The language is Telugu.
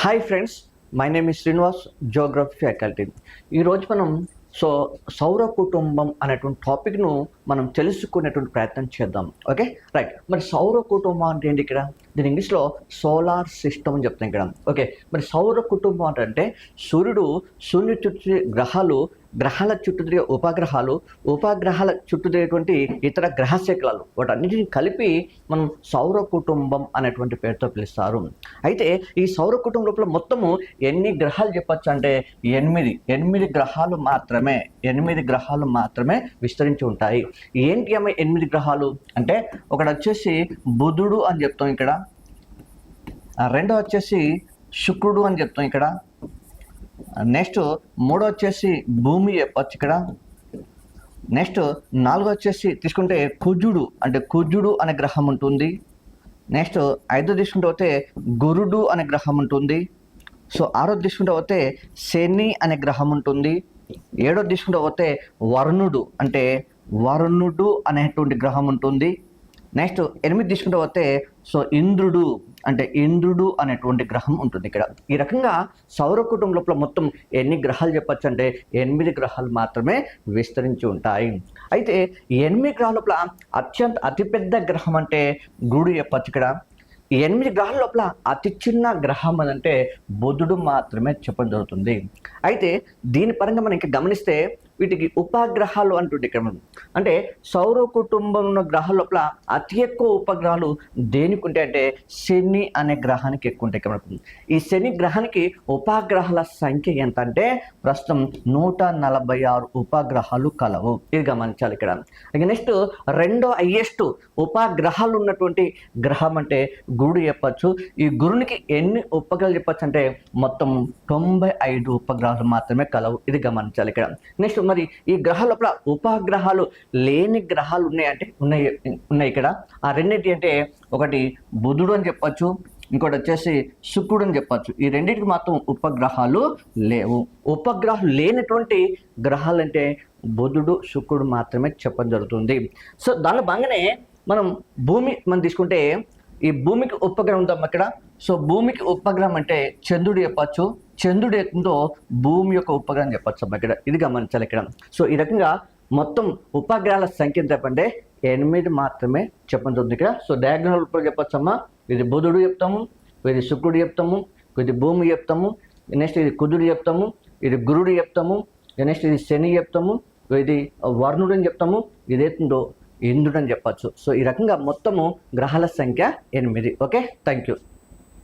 Hi friends, my name is Srinivas, Geography faculty. ఈరోజు మనం సౌర కుటుంబం అనేటువంటి టాపిక్ను మనం తెలుసుకునేటువంటి ప్రయత్నం చేద్దాం. Okay right. మరి సౌర కుటుంబం అంటే ఏంటి? ఇక్కడ దీని ఇంగ్లీష్లో సోలార్ సిస్టమ్ అని చెప్తాం ఇక్కడ. ఓకే, మరి సౌర కుటుంబం అంటే సూర్యుడు, సూర్యుని చుట్టూ గ్రహాలు, గ్రహాల చుట్టూ తిరిగే ఉపగ్రహాలు, ఉపగ్రహాల చుట్టూ తిరిగేటువంటి ఇతర గ్రహ శకలాలు, వాటన్నిటిని కలిపి మనం సౌర కుటుంబం అనేటువంటి పేరుతో పిలుస్తారు. అయితే ఈ సౌర కుటుంబం లోపల మొత్తము ఎన్ని గ్రహాలు చెప్పచ్చు అంటే 8 గ్రహాలు మాత్రమే విస్తరించి ఉంటాయి. ఏంటి అమ్మ 8 గ్రహాలు అంటే, ఒకటి వచ్చేసి బుధుడు అని చెప్తాం ఇక్కడ, రెండో వచ్చేసి శుక్రుడు అని చెప్తాం ఇక్కడ, నెక్స్ట్ మూడో వచ్చేసి భూమి చెప్పచ్చు ఇక్కడ, నెక్స్ట్ నాలుగో వచ్చేసి తీసుకుంటే కుజుడు, అంటే కుజుడు అనే గ్రహం ఉంటుంది. నెక్స్ట్ ఐదో తీసుకుంటే పోతే గురుడు అనే గ్రహం ఉంటుంది. సో ఆరో తీసుకుంటే పోతే శని అనే గ్రహం ఉంటుంది. ఏడో తీసుకుంటే పోతే వరుణుడు అనేటువంటి గ్రహం ఉంటుంది. నెక్స్ట్ 8 తీసుకుంటే పోతే ఇంద్రుడు అనేటువంటి గ్రహం ఉంటుంది ఇక్కడ. ఈ రకంగా సౌర కుటుంబం లోపల మొత్తం ఎన్ని గ్రహాలు చెప్పచ్చు అంటే 8 గ్రహాలు మాత్రమే విస్తరించి ఉంటాయి. అయితే 8 గ్రహాల లోపల అతిపెద్ద గ్రహం అంటే గురుడు చెప్పచ్చు ఇక్కడ. ఈ 8 గ్రహాల లోపల అతి చిన్న గ్రహం అదంటే బుధుడు మాత్రమే చెప్పడం జరుగుతుంది. అయితే దీని పరంగా మనం ఇంకా గమనిస్తే వీటికి ఉపగ్రహాలు అంటుంటే ఇక్కడ మనం, అంటే సౌర కుటుంబం ఉన్న గ్రహాల లోపల అతి ఎక్కువ ఉపగ్రహాలు దేనికి ఉంటాయి అంటే శని అనే గ్రహానికి ఎక్కువ ఉంటాయి ఇక్కడ మనకు. ఈ శని గ్రహానికి ఉపగ్రహాల సంఖ్య ఎంత అంటే ప్రస్తుతం 146 ఉపగ్రహాలు కలవు. ఇది గమనించాలి ఇక్కడ. నెక్స్ట్ రెండో హైయెస్ట్ ఉపగ్రహాలు ఉన్నటువంటి గ్రహం అంటే గురుడు చెప్పచ్చు. ఈ గురునికి ఎన్ని ఉపగ్రహాలు చెప్పచ్చు అంటే మొత్తం 95 ఉపగ్రహాలు మాత్రమే కలవు. ఇది గమనించాలి ఇక్కడ. నెక్స్ట్ మరి ఈ గ్రహాల లోపల ఉపగ్రహాలు లేని గ్రహాలు ఉన్నాయంటే ఉన్నాయి ఇక్కడ. ఆ రెండింటి అంటే ఒకటి బుధుడు అని చెప్పచ్చు, ఇంకోటి వచ్చేసి శుక్రుడు అని చెప్పచ్చు. ఈ రెండింటికి మాత్రం ఉపగ్రహాలు లేవు. ఉపగ్రహాలు లేనటువంటి గ్రహాలు అంటే బుధుడు, శుక్రుడు మాత్రమే చెప్పడం జరుగుతుంది. సో దానిలో భాగంగానే మనం తీసుకుంటే ఈ భూమికి ఉపగ్రహం ఉందాం అక్కడ. సో భూమికి ఉపగ్రహం అంటే చంద్రుడు చెప్పచ్చు. చంద్రుడు ఎత్తుందో భూమి యొక్క ఉపగ్రహం చెప్పచ్చు అమ్మ ఇక్కడ. ఇది గమనించాలి ఇక్కడ. సో ఈ రకంగా మొత్తం ఉపగ్రహాల సంఖ్య ఎంత చెప్పంటే 8 మాత్రమే చెప్పడం జరుగుతుంది ఇక్కడ. సో డయాగ్నల్ రూపంలో చెప్పచ్చు అమ్మా. ఇది బుధుడు చెప్తాము, ఇది శుక్రుడు చెప్తాము, ఇది భూమి చెప్తాము, నెక్స్ట్ ఇది కుజుడు చెప్తాము, ఇది గురుడు చెప్తాము, నెక్స్ట్ ఇది శని చెప్తాము, ఇది వరుణుడు అని చెప్తాము, ఇది ఎత్తుందో ఇంద్రుడు అని చెప్పచ్చు. సో ఈ రకంగా మొత్తము గ్రహాల సంఖ్య 8. Okay, thank you.